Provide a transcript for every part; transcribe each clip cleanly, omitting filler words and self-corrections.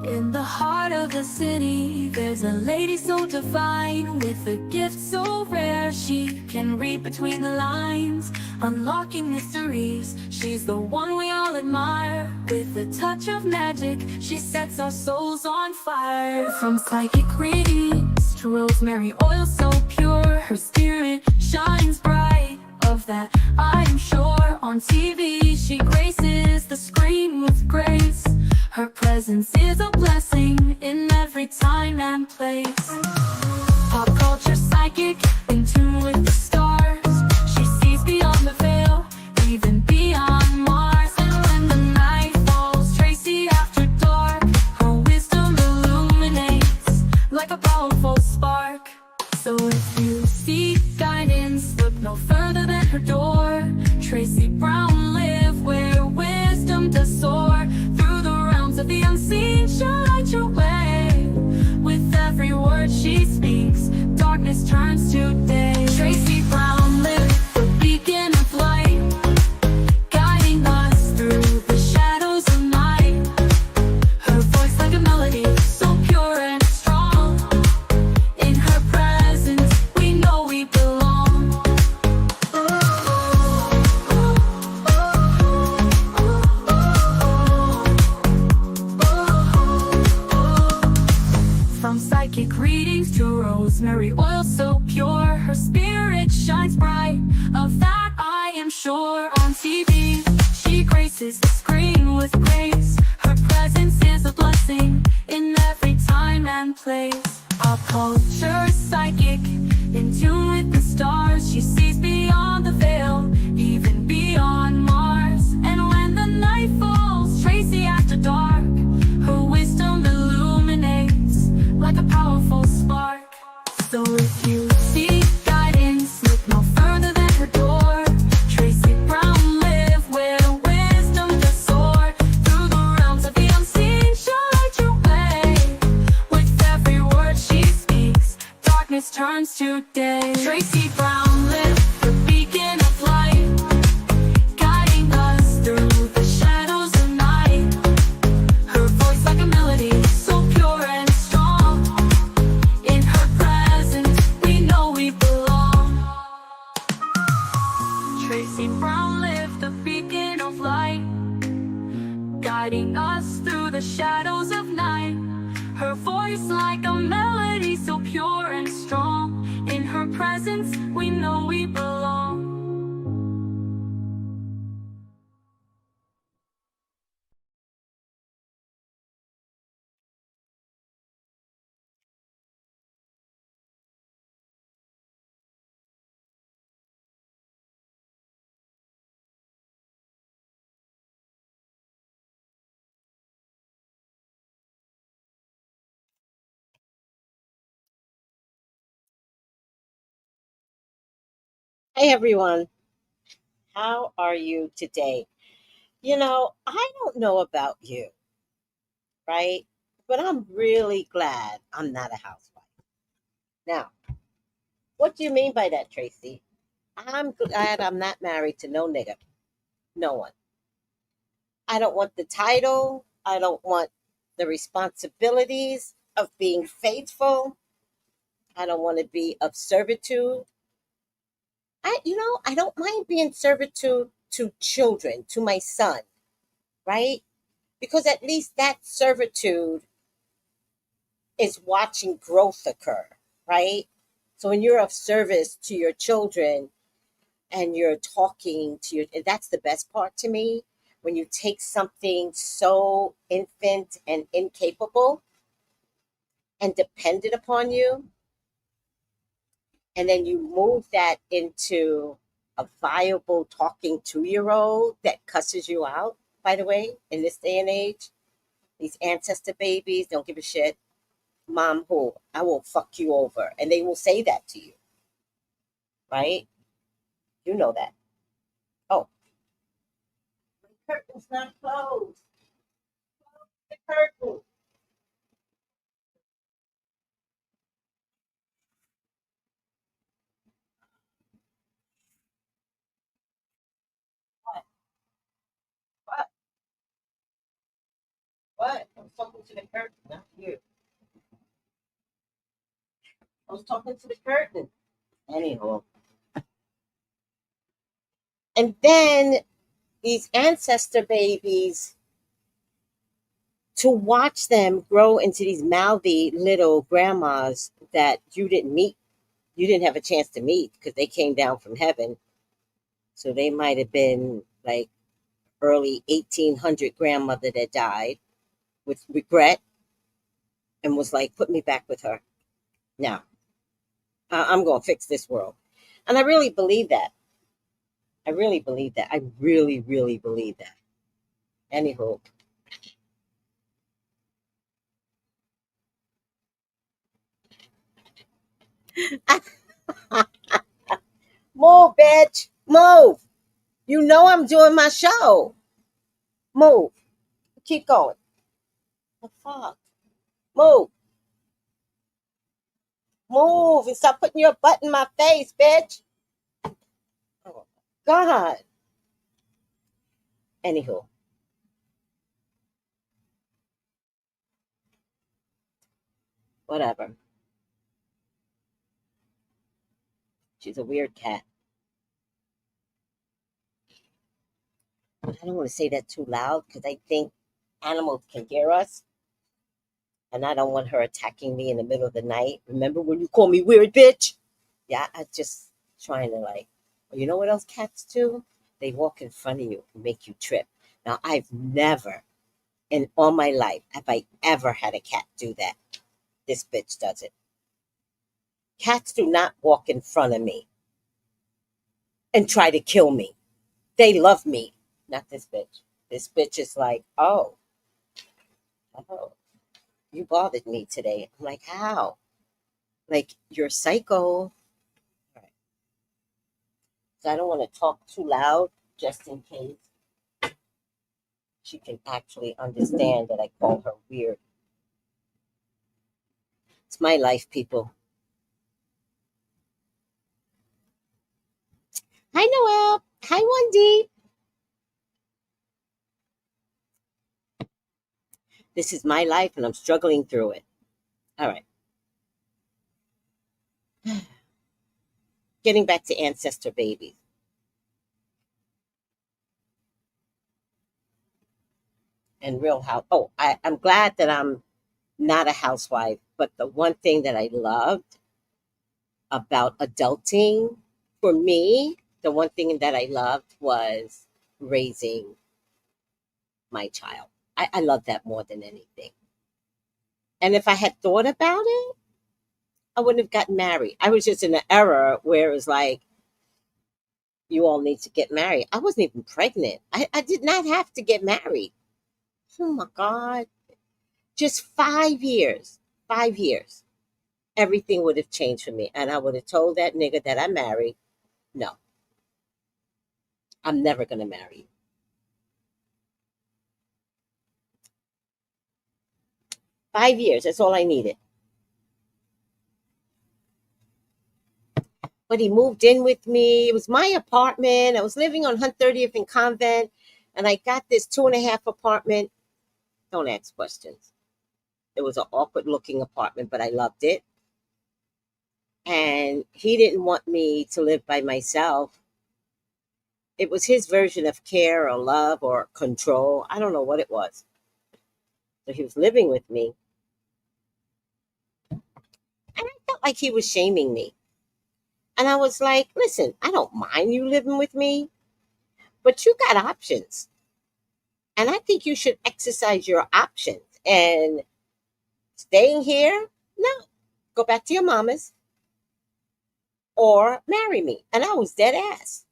In the heart of the city, there's a lady so divine, with a gift so rare she can read between the lines, unlocking mysteries. She's the one we all admire. With a touch of magic, she sets our souls on fire. From psychic readings to rosemary oil so pure, her spirit shines bright, of that I am sure. On TV she graces the screen with grace. Her presence is a blessing in every time and place. Pop culture psychic, in tune with the stars. She sees beyond the veil, even beyond Mars. And when the night falls, Tracy after dark, her wisdom illuminates like a powerful spark. So if you seek guidance, look no further than her door. Tracy Brown live where wisdom does soar. Through the realms of the unseen, she'll light your way. With every word she speaks, darkness turns to day. Tracy Brown live, the beacon of light, guiding us through the shadows of night. Her voice like a melody, so pure and strong. In her presence, we know we belong. From psychic readings to rosemary oil so pure, her spirit shines bright, of that I am sure. On TV, she graces the screen with grace. Her presence is a blessing in every time and place. Pop culture psychic, in tune with the stars. She sees beyond the veil, even beyond Mars. And when the night falls, Tracy after dark, her wisdom illuminates like a powerful spark. So if you seek guidance, look no further than her door. Tracy Brown live where wisdom does soar. Through the realms of the unseen, she'll light your way. With every word she speaks, darkness turns to day. Tracy Brown live, the beacon of light, guiding us through the shadows of night. Her voice like a melody, so pure and strong. In her presence, we know we belong. Tracy Brown live, the beacon of light, guiding us through the shadows of night. Her voice like a melody, so pure and strong. In her presence, we know we belong. Hey everyone, how are you today? I don't know about you, right? But I'm really glad I'm not a housewife. Now, what do you mean by that, Tracy? I'm glad I'm not married to no nigga, no one. I don't want the title, I don't want the responsibilities of being faithful, I don't want to be of servitude. I don't mind being servitude to children, to my son, right? Because at least that servitude is watching growth occur, right? So when you're of service to your children and you're talking to your, that's the best part to me. When you take something so infant and incapable and dependent upon you, and then you move that into a viable talking 2 year old that cusses you out, by the way, in this day and age, these ancestor babies don't give a shit. Mom, who I will fuck you over. And they will say that to you, right? You know that. Oh, the curtain's not closed. The curtain. What? I was talking to the curtain, not you. I was talking to the curtain. Anyhow. And then these ancestor babies, to watch them grow into these mouthy little grandmas that you didn't meet, you didn't have a chance to meet because they came down from heaven. So they might have been like early 1800 grandmother that died with regret and was like, put me back with her. Now, I'm going to fix this world. And I really believe that. I really believe that. I really, really believe that. Anywho, move, bitch. Move. You know I'm doing my show. Move. Keep going. The fuck? Move. Move and stop putting your butt in my face, bitch. Oh, God. Anywho, whatever. She's a weird cat. I don't want to say that too loud because I think animals can hear us. And I don't want her attacking me in the middle of the night. Remember when you call me weird, bitch? Yeah, I just trying to like, you know what else cats do? They walk in front of you and make you trip. Now, I've never in all my life have I ever had a cat do that. This bitch does it. Cats do not walk in front of me and try to kill me. They love me. Not this bitch. This bitch is like, oh, you bothered me today. I'm like, how? Like, you're psycho. Right. So I don't want to talk too loud just in case she can actually understand that I call her weird. It's my life, people. Hi, Noelle. Hi, Wendy. This is my life and I'm struggling through it. All right. Getting back to ancestor babies and real house. Oh, I'm glad that I'm not a housewife, but the one thing that I loved about adulting for me, the one thing that I loved was raising my child. I love that more than anything. And if I had thought about it, I wouldn't have gotten married. I was just in an era where it was like, you all need to get married. I wasn't even pregnant. I did not have to get married. Oh my God. Just 5 years, 5 years, everything would have changed for me. And I would have told that nigga that I married, no, I'm never going to marry you. 5 years, that's all I needed. But he moved in with me. It was my apartment. I was living on 130th and Convent, and I got this 2.5 apartment. Don't ask questions. It was an awkward looking apartment, but I loved it. And he didn't want me to live by myself. It was his version of care or love or control. I don't know what it was. So he was living with me. And I felt like he was shaming me. And I was like, listen, I don't mind you living with me, but you got options. And I think you should exercise your options. And staying here, no, go back to your mama's or marry me. And I was dead ass.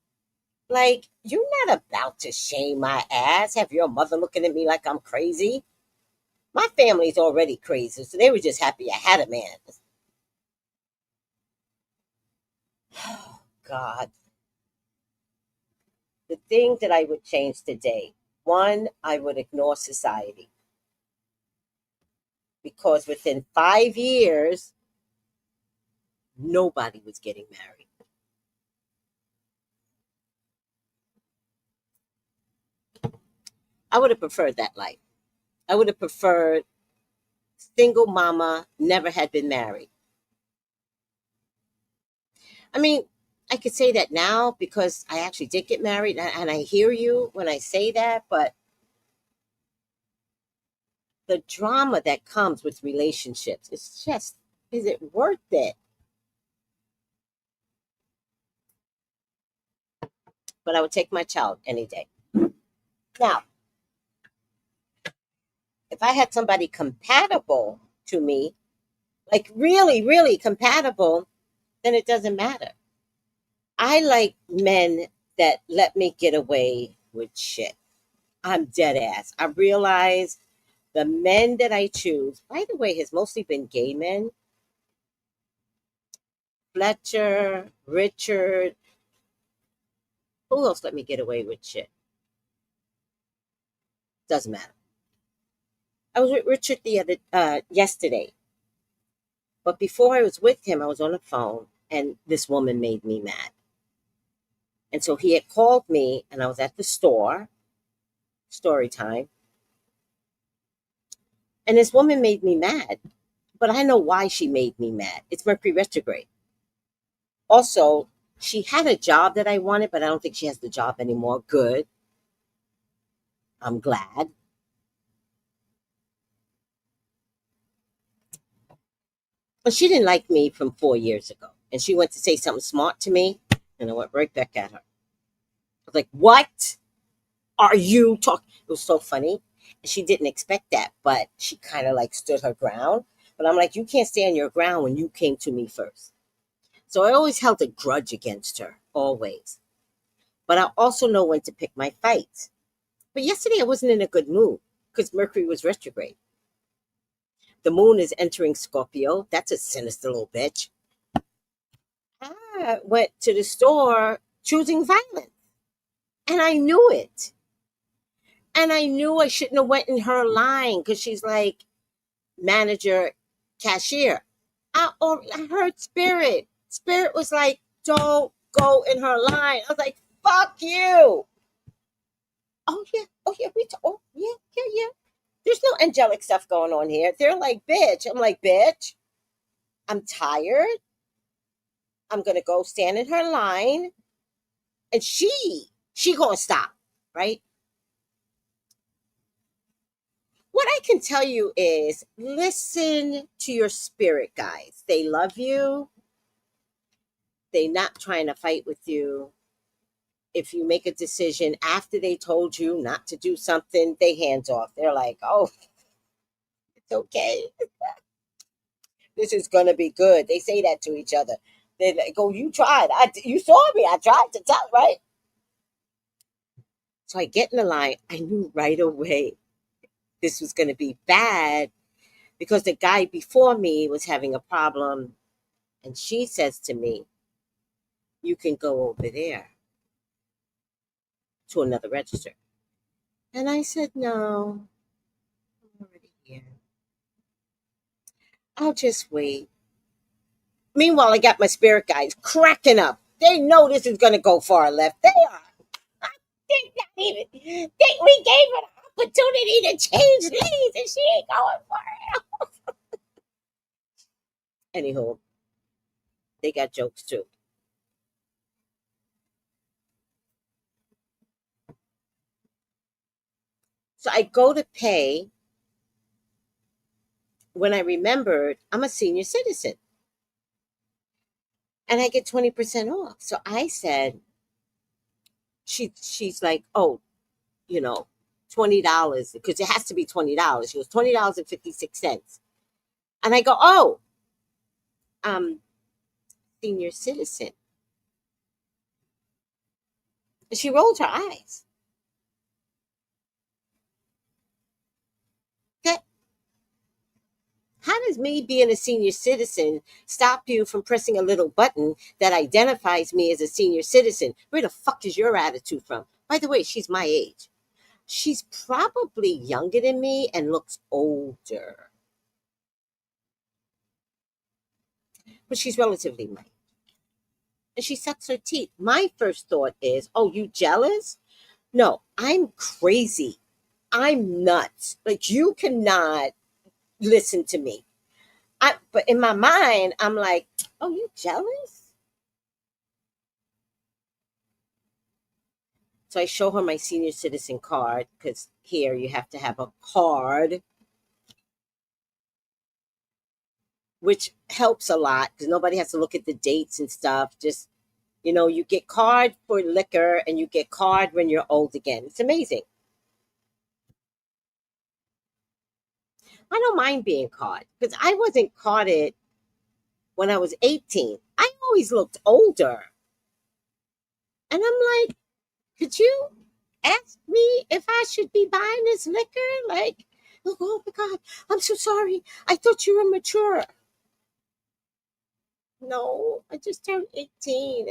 Like, you're not about to shame my ass, have your mother looking at me like I'm crazy. My family's already crazy, so they were just happy I had a man. Oh, God. The thing that I would change today, one, I would ignore society because within 5 years, nobody was getting married. I would have preferred that life. I would have preferred single mama, never had been married. I mean, I could say that now because I actually did get married, and I hear you when I say that, but the drama that comes with relationships, it's just, is it worth it? But I would take my child any day. Now, if I had somebody compatible to me, like really, really compatible, then it doesn't matter. I like men that let me get away with shit. I'm dead ass. I realize the men that I choose, by the way, has mostly been gay men. Fletcher, Richard, who else let me get away with shit? Doesn't matter. I was with Richard the other yesterday, but before I was with him, I was on the phone, and this woman made me mad. And so he had called me, and I was at the store, story time, and this woman made me mad. But I know why she made me mad. It's Mercury retrograde. Also, she had a job that I wanted, but I don't think she has the job anymore. Good. I'm glad. But she didn't like me from 4 years ago. And she went to say something smart to me, and I went right back at her. I was like, what are you talking? It was so funny. And she didn't expect that, but she kind of like stood her ground. But I'm like, you can't stand your ground when you came to me first. So I always held a grudge against her, always. But I also know when to pick my fights. But yesterday I wasn't in a good mood because Mercury was retrograde. The moon is entering Scorpio. That's a sinister little bitch. I went to the store choosing violence, and I knew it. And I knew I shouldn't have went in her line because she's like manager, cashier. I heard Spirit. Spirit was like, don't go in her line. I was like, fuck you. Oh yeah, oh yeah, yeah, yeah. There's no angelic stuff going on here. They're like, bitch. I'm like, bitch, I'm tired. I'm gonna go stand in her line, and she gonna stop, right? What I can tell you is listen to your spirit guides. They love you. They not trying to fight with you. If you make a decision after they told you not to do something, they hands off. They're like, oh, it's okay. This is gonna be good. They say that to each other. They like, oh, you tried. You saw me. I tried to tell, right? So I get in the line. I knew right away this was gonna be bad because the guy before me was having a problem, and she says to me, "You can go over there to another register." And I said, "No, I'm already here. I'll just wait." Meanwhile, I got my spirit guides cracking up. They know this is gonna go far left. They are. They not even. We gave her an opportunity to change lanes, and she ain't going for it. Anywho, they got jokes too. So I go to pay when I remembered I'm a senior citizen and I get 20% off. So I said, she's like, oh, you know, $20 because it has to be $20. She goes, $20.56. And I go, oh, um, senior citizen. And she rolled her eyes. Okay. How does me being a senior citizen stop you from pressing a little button that identifies me as a senior citizen? Where the fuck is your attitude from? By the way, she's my age. She's probably younger than me and looks older, but she's relatively my age. And she sucks her teeth. My first thought is, oh, you jealous? No, I'm crazy. I'm nuts. Like, you cannot listen to me. But in my mind, I'm like, oh, you jealous? So I show her my senior citizen card, because here you have to have a card, which helps a lot because nobody has to look at the dates and stuff. Just, you get card for liquor and you get card when you're old again. It's amazing. I don't mind being caught because I wasn't caught it when I was 18. I always looked older. And I'm like, could you ask me if I should be buying this liquor? Like, oh my God, I'm so sorry. I thought you were mature. No, I just turned 18.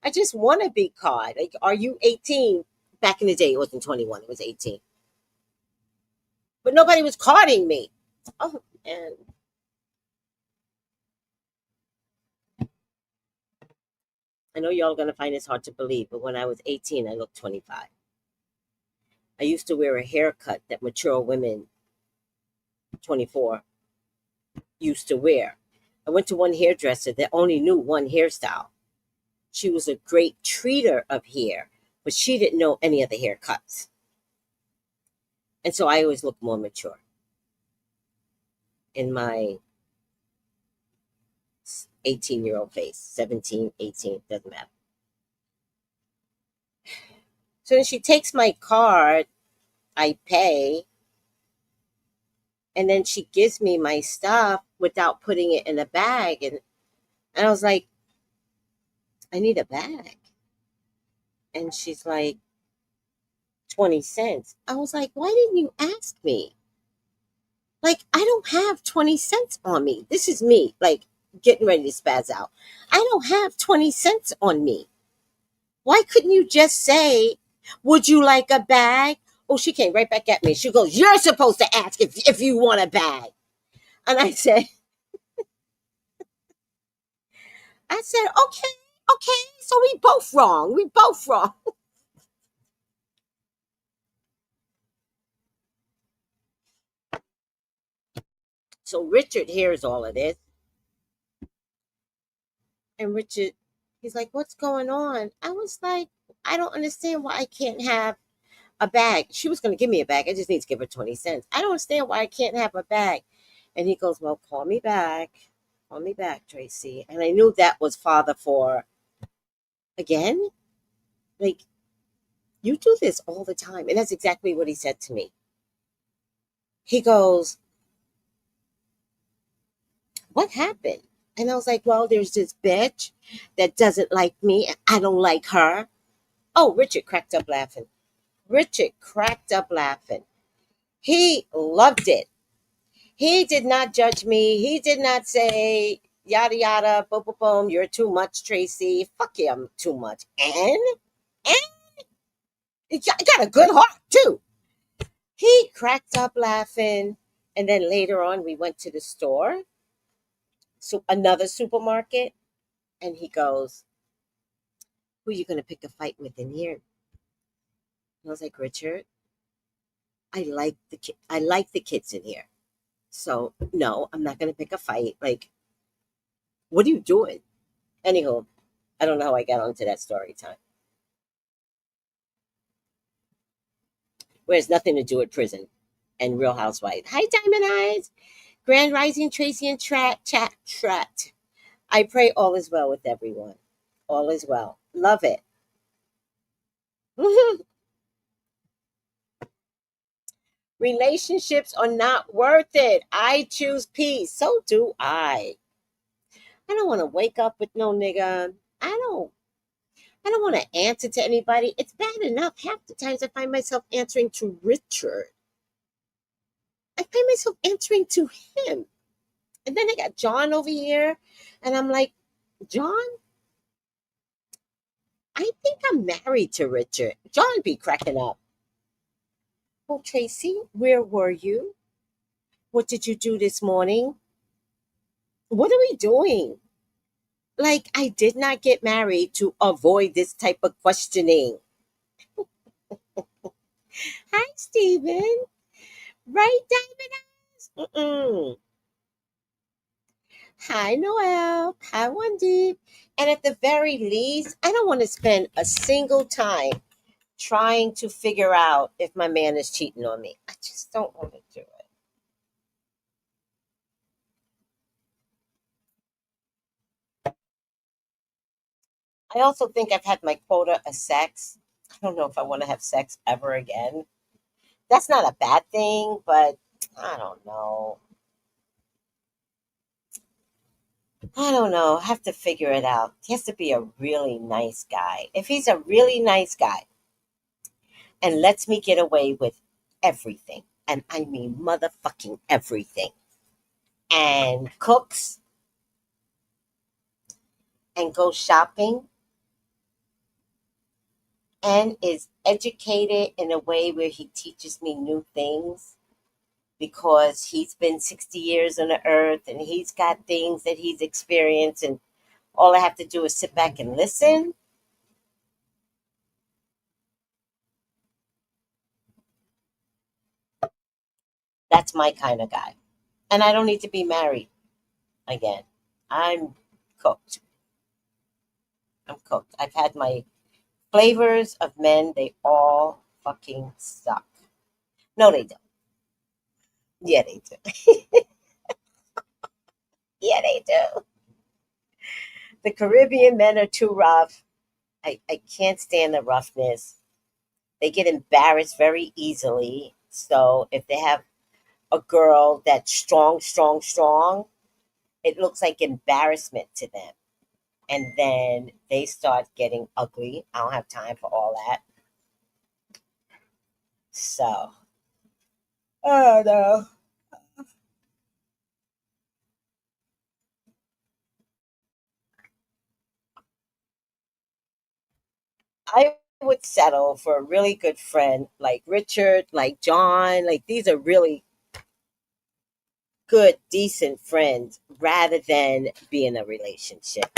I just want to be caught. Like, are you 18? Back in the day, it wasn't 21, it was 18. But nobody was carding me. Oh, and I know y'all are going to find this hard to believe, but when I was 18, I looked 25. I used to wear a haircut that mature women, 24, used to wear. I went to one hairdresser that only knew one hairstyle. She was a great treater of hair, but she didn't know any of the haircuts. And so I always looked more mature in my 18-year-old face, 17, 18, doesn't matter. So then she takes my card, I pay, and then she gives me my stuff without putting it in a bag. And I was like, I need a bag. And she's like, 20 cents. I was like, why didn't you ask me? Like, I don't have 20 cents on me. This is me, like, getting ready to spaz out. I don't have 20 cents on me. Why couldn't you just say, would you like a bag? Oh, she came right back at me. She goes, you're supposed to ask if you want a bag. And I said, okay. So we both wrong. We both wrong. So Richard hears all of this. And Richard, he's like, what's going on? I was like, I don't understand why I can't have a bag. She was going to give me a bag. I just need to give her 20 cents. I don't understand why I can't have a bag. And he goes, well, call me back. Call me back, Tracy. And I knew that was father for, again, like, you do this all the time. And that's exactly what he said to me. He goes, what happened? And I was like, well, there's this bitch that doesn't like me. And I don't like her. Oh, Richard cracked up laughing. Richard cracked up laughing. He loved it. He did not judge me. He did not say, yada, yada, boom, boom, boom, you're too much, Tracy. Fuck you, I'm too much. And I got a good heart, too. He cracked up laughing. And then later on, we went to the store, so another supermarket. And he goes, who are you going to pick a fight with in here? And I was like, Richard, I like the kids in here. So no, I'm not gonna pick a fight. Like, what are you doing? Anywho, I don't know how I got onto that story time. Where it's nothing to do with prison and Real Housewives. Hi, Diamond Eyes, Grand Rising, Tracy and Trat. I pray all is well with everyone. All is well. Love it. Relationships are not worth it. I choose peace. So do I. I don't want to wake up with no nigga. I don't want to answer to anybody. It's bad enough. Half the times I find myself answering to Richard. I find myself answering to him. And then I got John over here. And I'm like, John, I think I'm married to Richard. John be cracking up. Well, Tracy, where were you? What did you do this morning? What are we doing? Like, I did not get married to avoid this type of questioning. Hi, Stephen. Right, Diamond Eyes? Mm-mm. Hi, Noel. Hi, Wendy. And at the very least, I don't want to spend a single time trying to figure out if my man is cheating on me. I just don't want to do it. I also think I've had my quota of sex. I don't know if I want to have sex ever again. That's not a bad thing, but I don't know. I don't know. I have to figure it out. He has to be a really nice guy. If he's a really nice guy and lets me get away with everything, and I mean motherfucking everything, and cooks and goes shopping and is educated in a way where he teaches me new things because he's been 60 years on the earth and he's got things that he's experienced, and all I have to do is sit back and listen. That's my kind of guy. And I don't need to be married again. I'm cooked. I'm cooked. I've had my flavors of men. They all fucking suck. No, they don't. Yeah, they do. Yeah, they do. The Caribbean men are too rough. I can't stand the roughness. They get embarrassed very easily. So if they have a girl that's strong, strong, strong, it looks like embarrassment to them. And then they start getting ugly. I don't have time for all that. So, oh no. I would settle for a really good friend like Richard, like John. Like these are really good, decent friends rather than be in a relationship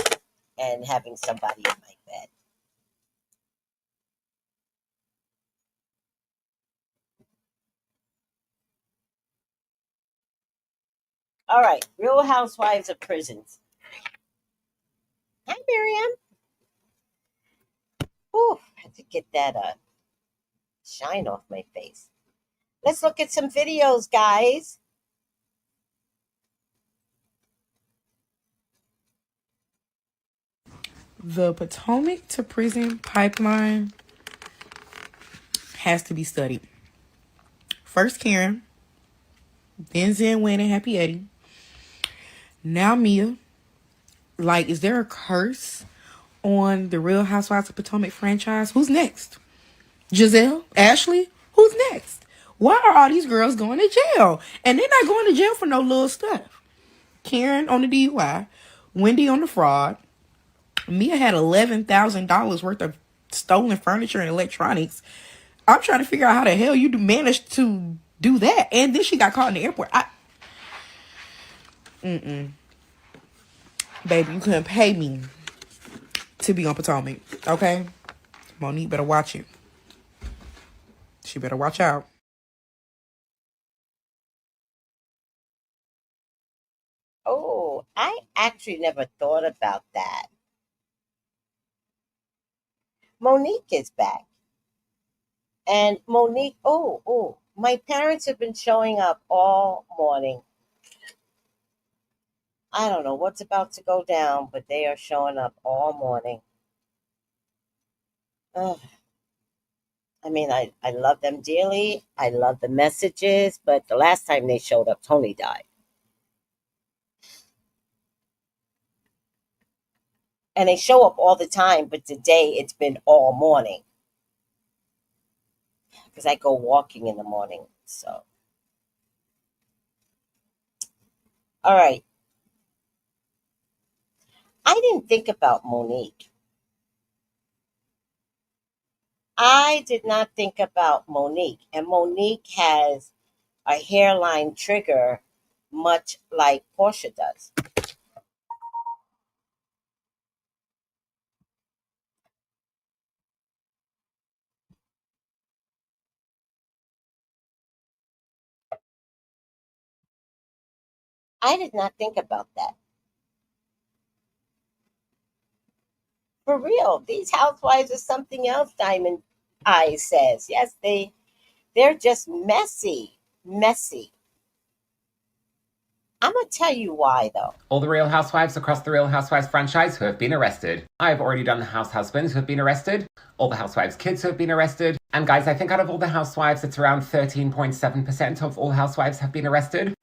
and having somebody in my bed. All right, Real Housewives of Prisons. Hi, Miriam. Ooh, had to get that shine off my face. Let's look at some videos, guys. The Potomac to prison pipeline has to be studied. First Karen, then Zen Wynn and Happy Eddie. Now Mia. Like, is there a curse on the Real Housewives of Potomac franchise? Who's next? Giselle? Ashley? Who's next? Why are all these girls going to jail? And they're not going to jail for no little stuff. Karen on the DUI, Wendy on the fraud. Mia had $11,000 worth of stolen furniture and electronics. I'm trying to figure out how the hell you managed to do that. And then she got caught in the airport. Baby, you couldn't pay me to be on Potomac. Okay? Monique better watch it. She better watch out. Oh, I actually never thought about that. Monique is back. And Monique, my parents have been showing up all morning. I don't know what's about to go down, but they are showing up all morning. Ugh. I mean, I love them dearly. I love the messages, but the last time they showed up, Tony died. And they show up all the time, but today it's been all morning because I go walking in the morning. So, all right. I didn't think about Monique. I did not think about Monique. And Monique has a hairline trigger, much like Portia does. I did not think about that. For real, these housewives are something else, Diamond Eyes says. Yes, they're just messy. Messy. I'm gonna tell you why though. All the Real Housewives across the Real Housewives franchise who have been arrested. I've already done the house husbands who have been arrested, all the Housewives kids who have been arrested, and guys, I think out of all the housewives, it's around 13.7% of all housewives have been arrested.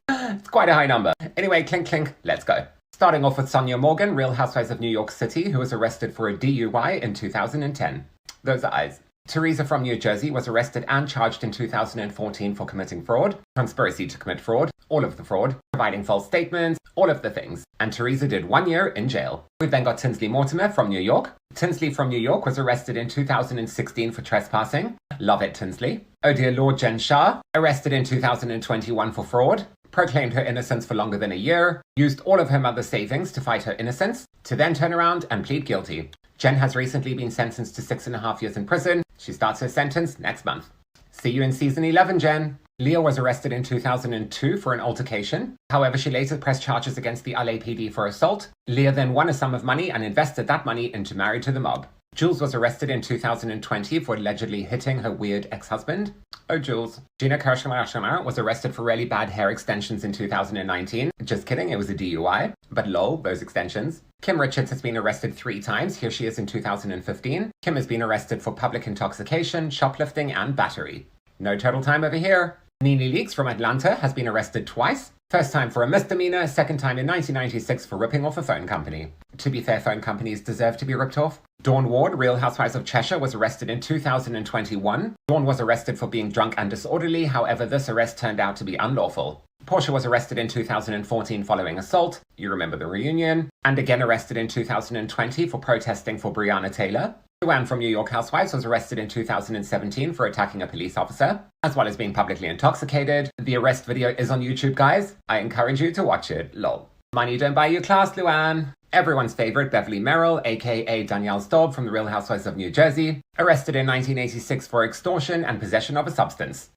It's quite a high number. Anyway, clink clink, let's go. Starting off with Sonia Morgan, Real Housewives of New York City, who was arrested for a DUI in 2010. Those are eyes. Teresa from New Jersey was arrested and charged in 2014 for committing fraud, conspiracy to commit fraud, all of the fraud, providing false statements, all of the things. And Teresa did 1 year in jail. We've then got Tinsley Mortimer from New York. Tinsley from New York was arrested in 2016 for trespassing. Love it, Tinsley. Oh dear Lord, Jen Shah, arrested in 2021 for fraud. Proclaimed her innocence for longer than a year, used all of her mother's savings to fight her innocence, to then turn around and plead guilty. Jen has recently been sentenced to 6.5 years in prison. She starts her sentence next month. See you in season 11, Jen. Leah was arrested in 2002 for an altercation. However, she later pressed charges against the LAPD for assault. Leah then won a sum of money and invested that money into Married to the Mob. Jules was arrested in 2020 for allegedly hitting her weird ex-husband. Oh, Jules. Gina Kirschner was arrested for really bad hair extensions in 2019. Just kidding, it was a DUI. But lol, those extensions. Kim Richards has been arrested 3 times. Here she is in 2015. Kim has been arrested for public intoxication, shoplifting, and battery. No total time over here. Nene Leakes from Atlanta has been arrested twice. First time for a misdemeanor, second time in 1996 for ripping off a phone company. To be fair, phone companies deserve to be ripped off. Dawn Ward, Real Housewives of Cheshire, was arrested in 2021. Dawn was arrested for being drunk and disorderly, however this arrest turned out to be unlawful. Portia was arrested in 2014 following assault, you remember the reunion, and again arrested in 2020 for protesting for Breonna Taylor. Joanne from New York Housewives was arrested in 2017 for attacking a police officer, as well as being publicly intoxicated. The arrest video is on YouTube, guys. I encourage you to watch it, lol. Money don't buy you class, Luann. Everyone's favorite Beverly Merrill, aka Danielle Staub from the Real Housewives of New Jersey, arrested in 1986 for extortion and possession of a substance.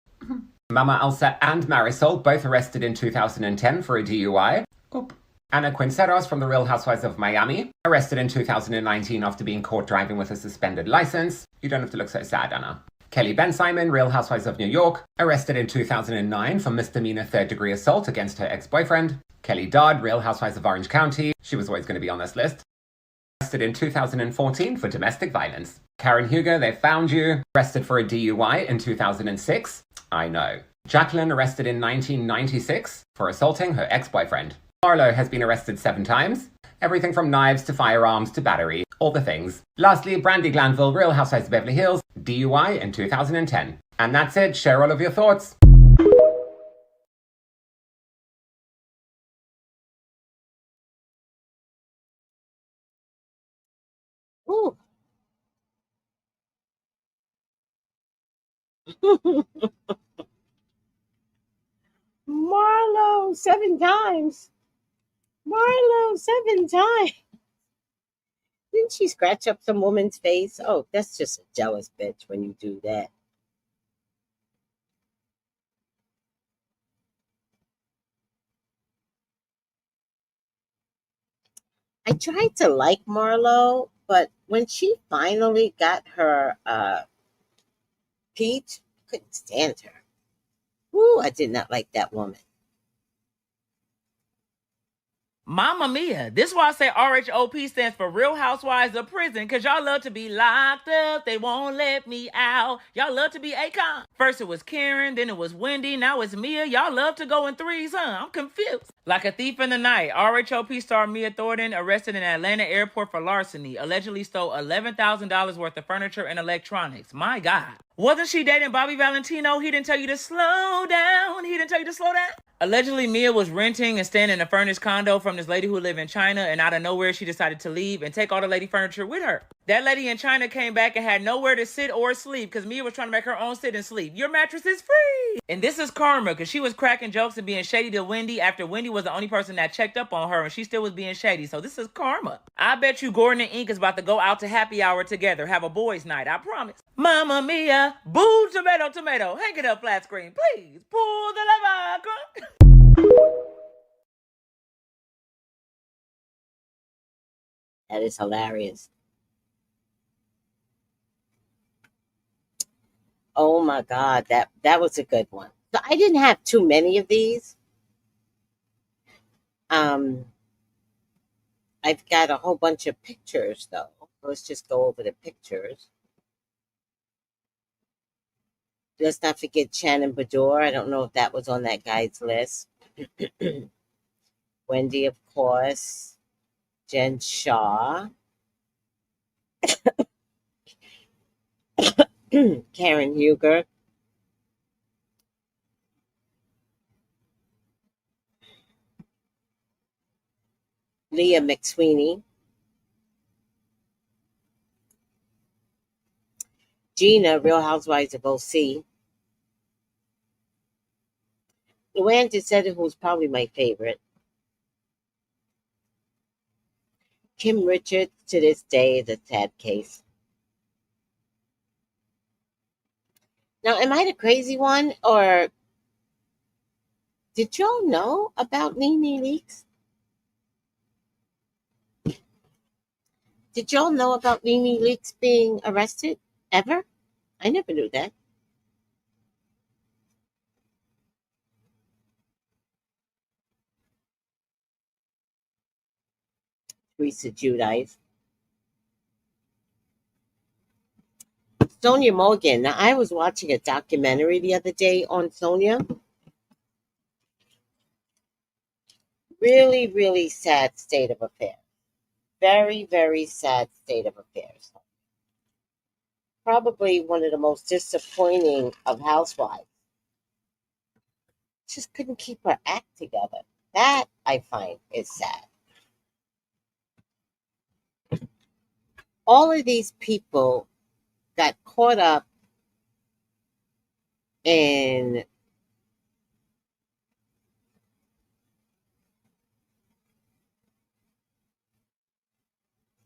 Mama Elsa and Marisol, both arrested in 2010 for a DUI. Oop. Anna Quinceros from the Real Housewives of Miami, arrested in 2019 after being caught driving with a suspended license. You don't have to look so sad, Anna. Kelly Ben Simon, Real Housewives of New York, arrested in 2009 for misdemeanor third-degree assault against her ex-boyfriend. Kelly Dodd, Real Housewives of Orange County, she was always going to be on this list, arrested in 2014 for domestic violence. Karen Huger, they found you, arrested for a DUI in 2006. I know. Jacqueline, arrested in 1996 for assaulting her ex-boyfriend. Marlo has been arrested 7 times. Everything from knives to firearms to battery, all the things. Lastly, Brandi Glanville, Real Housewives of Beverly Hills, DUI in 2010. And that's it. Share all of your thoughts. Ooh. Marlo, 7 times. Marlo, 7 times. Didn't she scratch up some woman's face? Oh, that's just a jealous bitch when you do that. I tried to like Marlo, but when she finally got her peach, couldn't stand her. Ooh, I did not like that woman. Mama mia. This is why I say RHOP stands for Real Housewives of Prison, because y'all love to be locked up. They won't let me out. Y'all love to be Akon. First it was Karen, then it was Wendy, now it's Mia. Y'all love to go in threes, huh? I'm confused. Like a thief in the night, RHOP star Mia Thornton arrested in Atlanta airport for larceny, allegedly stole $11,000 worth of furniture and electronics. My God. Wasn't she dating Bobby Valentino? He didn't tell you to slow down. He didn't tell you to slow down. Allegedly, Mia was renting and staying in a furnished condo from this lady who lived in China, and out of nowhere, she decided to leave and take all the lady furniture with her. That lady in China came back and had nowhere to sit or sleep because Mia was trying to make her own sit and sleep. Your mattress is free. And this is karma because she was cracking jokes and being shady to Wendy after Wendy was the only person that checked up on her and she still was being shady. So this is karma. I bet you Gordon and Ink is about to go out to happy hour together, have a boys' night. I promise. Mamma mia. Boo, tomato, tomato. Hang it up flat screen. Please pull the lever. That is hilarious. Oh my God, that was a good one. So I didn't have too many of these. Um, I've got a whole bunch of pictures though. Let's just go over the pictures. Let's not forget Shannon Bador. I don't know if that was on that guy's list. Wendy, of course. Jen Shaw. Karen Huger. Leah McSweeney. Gina, Real Housewives of OC. Luann DeSeta, who's probably my favorite. Kim Richards, to this day, is a sad case. Now, am I the crazy one, or did y'all know about Nene Leakes? Did y'all know about Nene Leakes being arrested? Ever? I never knew that. Teresa Giudice. Sonia Morgan. Now, I was watching a documentary the other day on Sonia. Really, really sad state of affairs. Very, very sad state of affairs. Probably one of the most disappointing of housewives. Just couldn't keep her act together. That I find is sad. All of these people got caught up in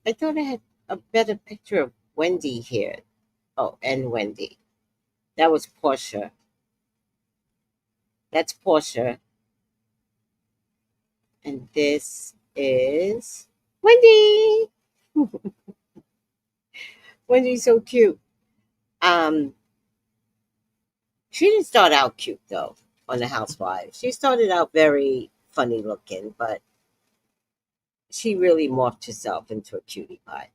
I thought I had a better picture of Wendy here. Oh, and Wendy. That was Portia. That's Portia. And this is Wendy. Wendy's so cute. Um, she didn't start out cute though on the Housewives. She started out very funny looking, but she really morphed herself into a cutie pie.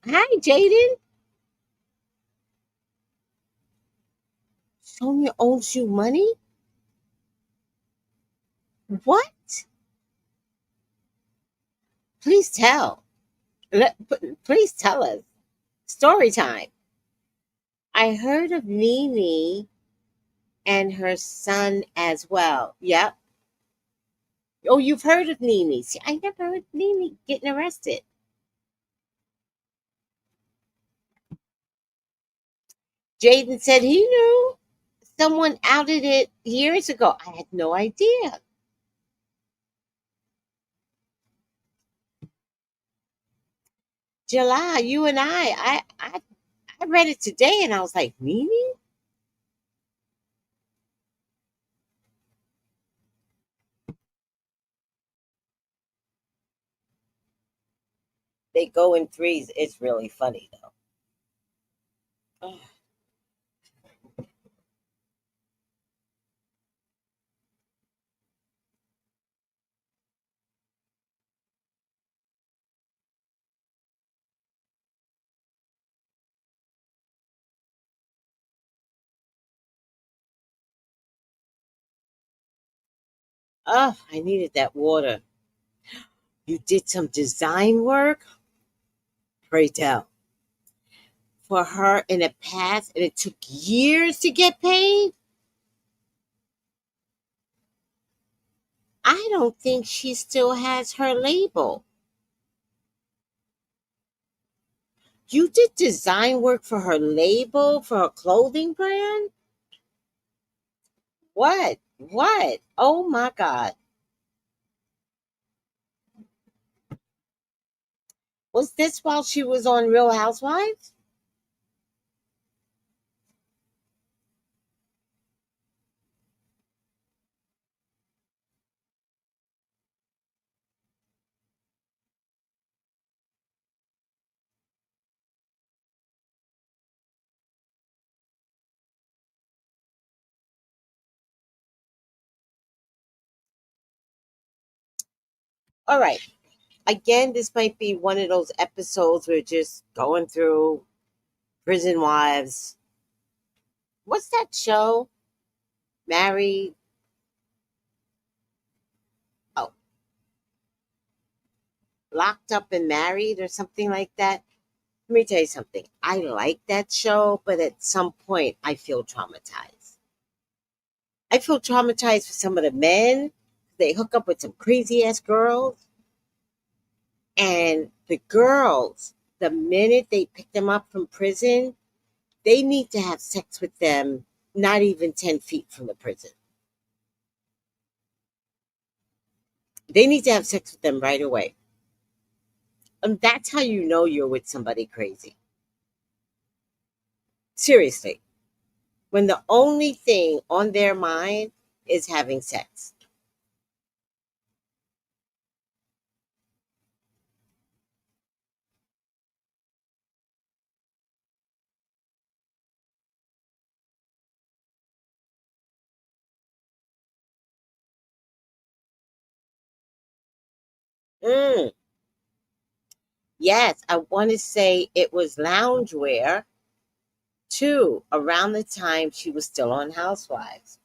Hi, Jaden. Sonia owes you money? What? Please tell. Please tell us. Story time. I heard of Nene and her son as well. Yep. Oh, you've heard of Nene. See, I never heard Nene getting arrested. Jaden said he knew someone outed it years ago. I had no idea. July, you and I read it today and I was like, Nene? They go in threes. It's really funny though. Oh, I needed that water. You did some design work? Pray tell. For her in the past, and it took years to get paid? I don't think she still has her label. You did design work for her label, for her clothing brand? What? What? Oh my God. Was this while she was on Real Housewives? All right. Again, this might be one of those episodes we're just going through Prison Wives. What's that show? Married. Oh, Locked Up and Married or something like that. Let me tell you something. I like that show, but at some point I feel traumatized. I feel traumatized for some of the men. They hook up with some crazy ass girls. And the girls, the minute they pick them up from prison, they need to have sex with them not even 10 feet from the prison. They need to have sex with them right away. And that's how you know you're with somebody crazy. Seriously. When the only thing on their mind is having sex. Mm, yes, I want to say it was loungewear too, around the time she was still on Housewives.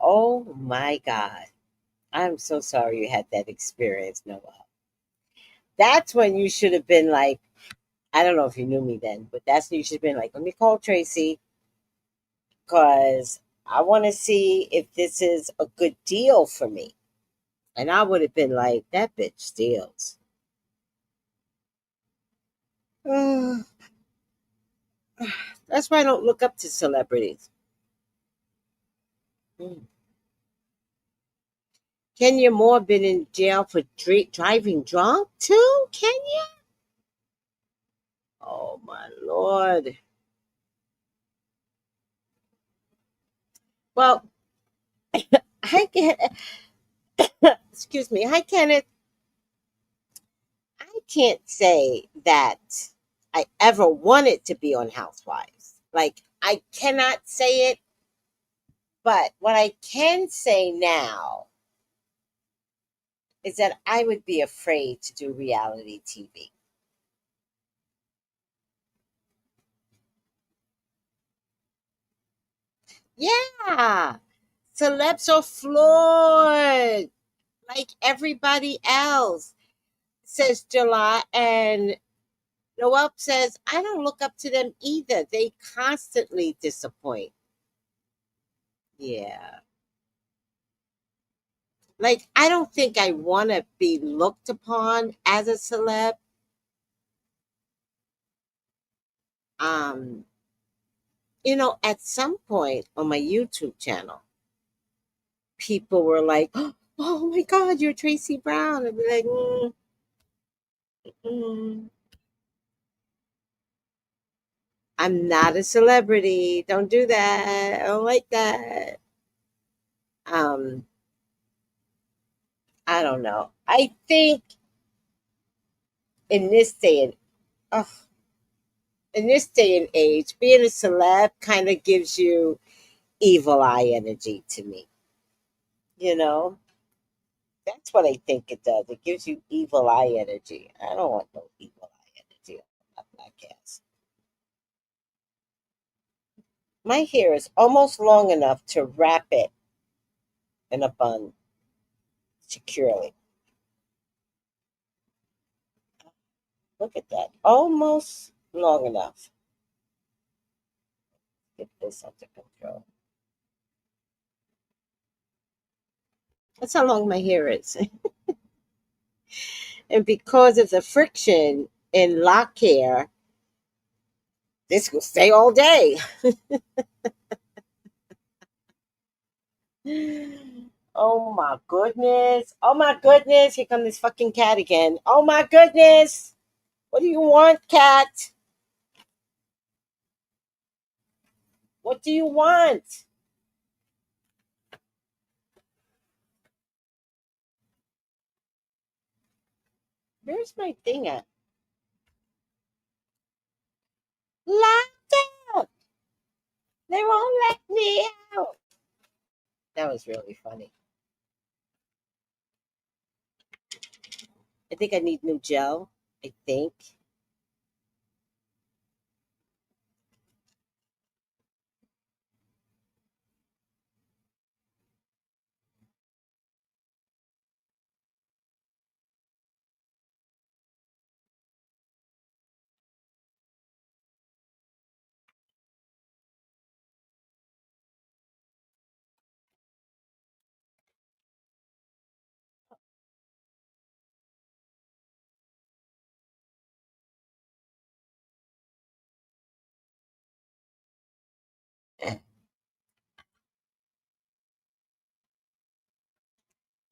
Oh my God. I'm so sorry you had that experience, Noah. That's when you should have been like, I don't know if you knew me then, but that's when you should have been like, let me call Tracy because I want to see if this is a good deal for me. And I would have been like, that bitch steals. That's why I don't look up to celebrities. Mm. Kenya Moore been in jail for driving drunk too? Kenya? Oh my Lord. Well, hi, excuse me. Hi, Kenneth. I can't say that I ever wanted to be on Housewives. Like, I cannot say it, but what I can say now is that I would be afraid to do reality TV. Yeah, celebs are flawed like everybody else, says July. And Noel says, I don't look up to them either. They constantly disappoint. Yeah. Like, I don't think I want to be looked upon as a celeb. Um, at some point on my YouTube channel, people were like, "Oh my God, you're Tracy Brown." I'd be like, mm, "I'm not a celebrity. Don't do that. I don't like that." Um, I don't know. I think in this day and oh, in this day and age, being a celeb kind of gives you evil eye energy to me. You know, that's what I think it does. It gives you evil eye energy. I don't want no evil eye energy on my podcast. My hair is almost long enough to wrap it in a bun securely. Look at that. Almost long enough. Get this under control. That's how long my hair is. And because of the friction in lock hair, this will stay all day. Oh my goodness. Oh my goodness. Here comes this fucking cat again. Oh my goodness. What do you want, cat? What do you want? Where's my thing at? Locked out. They won't let me out. That was really funny. I think I need new gel. I think.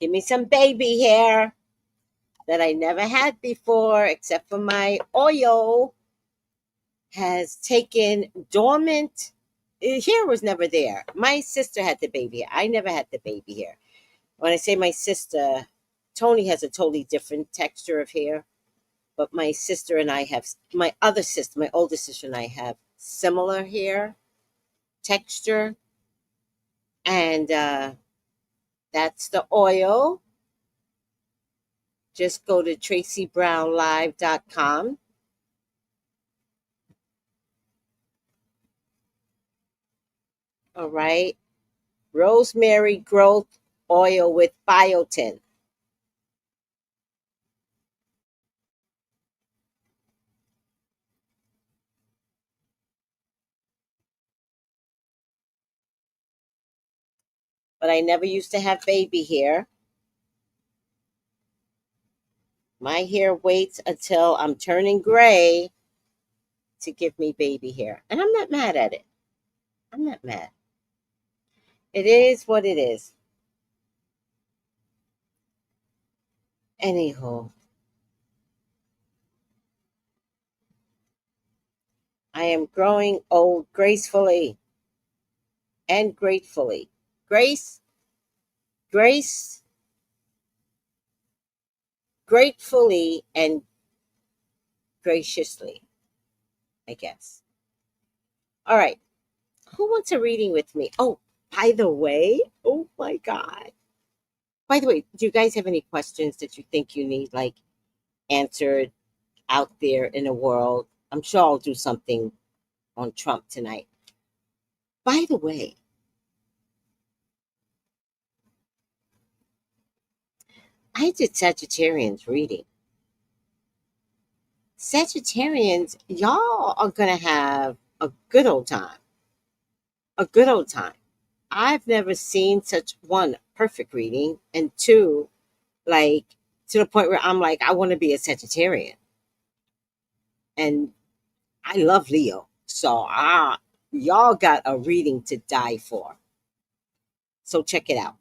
Give me some baby hair that I never had before, except for my oil has taken dormant. Hair was never there. My sister had the baby hair. I never had the baby hair. When I say my sister, Tony has a totally different texture of hair, but my sister and I have, my other sister, my older sister and I have similar hair texture. And that's the oil. Just go to tracybrownlive.com. All right. Rosemary growth oil with biotin. But I never used to have baby hair. My hair waits until I'm turning gray to give me baby hair. And I'm not mad at it. I'm not mad. It is what it is. Anywho, I am growing old gracefully and gratefully. Grace, gratefully, and graciously, I guess. All right. Who wants a reading with me? Oh, by the way, oh my God. By the way, do you guys have any questions that you think you need like answered out there in the world? I'm sure I'll do something on Trump tonight. By the way, I did Sagittarians reading. Sagittarians, y'all are going to have a good old time. A good old time. I've never seen such, one, perfect reading, and two, like to the point where I'm like, I want to be a Sagittarian. And I love Leo. So y'all got a reading to die for. So check it out.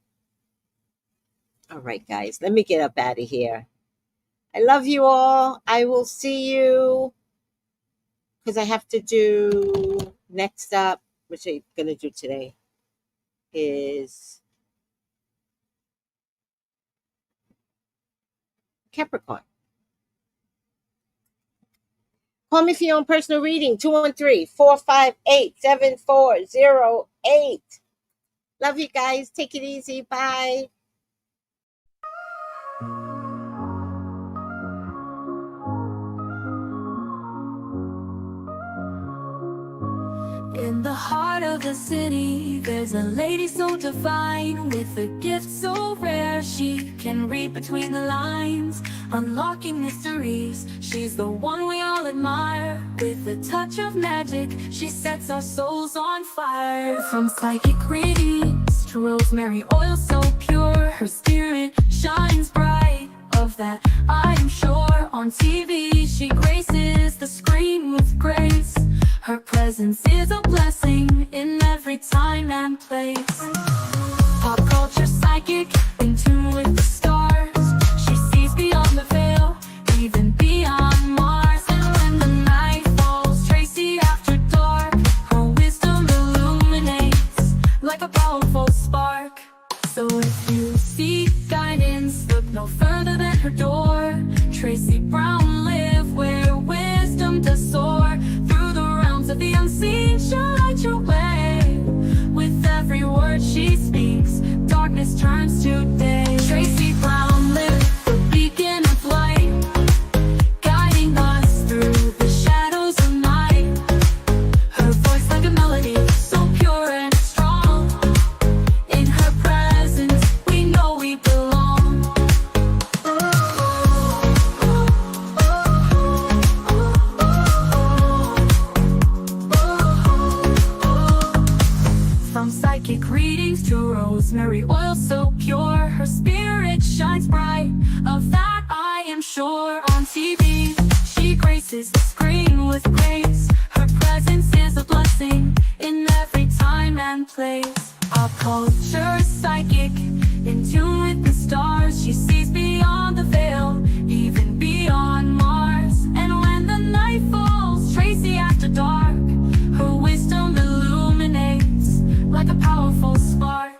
All right, guys, let me get up out of here. I love you all. I will see you because I have to do next up, which I'm going to do today, is Capricorn. Call me for your own personal reading, 213-458-7408. Love you guys. Take it easy. Bye. In the heart of the city, there's a lady so divine, with a gift so rare she can read between the lines, unlocking mysteries. She's the one we all admire. With a touch of magic, she sets our souls on fire. From psychic readings to rosemary oil so pure, her spirit shines bright. Of that I'm sure. On TV she graces the screen with grace. Her presence is a blessing in every time and place. Pop culture psychic, in tune with the stars. She sees beyond the veil, even beyond Mars. And when the night falls, Tracy after dark, her wisdom illuminates like a powerful spark. So if you seek guidance, look no further than her door. Tracy Brown live where wisdom does soar. Through the realms of the unseen, she'll light your way. With every word she speaks, darkness turns to day. Tracy Brown live, the beacon of light. shines bright. Of that I am sure. On TV, she graces the screen with grace. Her presence is a blessing in every time and place. Pop culture psychic, in tune with the stars. She sees beyond the veil, even beyond Mars. And when the night falls, Tracy after dark, her wisdom illuminates like a powerful spark.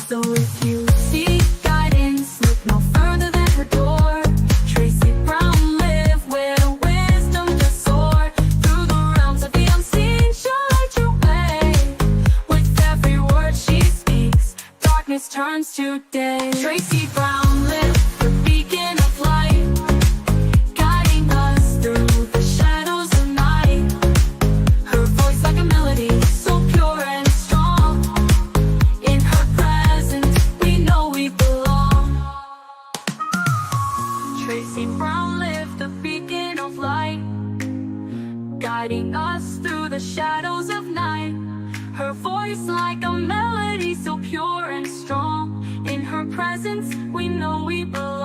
So if you seek guidance, look no further than her door. Tracy Brown live where wisdom does soar. Through the realms of the unseen, she'll light your way. With every word she speaks, darkness turns to day. Tracy Brown live, the beacon of light, guiding us through the shadows of night. Her voice like a melody, so pure and strong. In her presence, we know we belong. Tracy Brown lived the beacon of light, guiding us through the shadows of night. Her voice like a melody, so pure and strong. In her presence, we know we belong.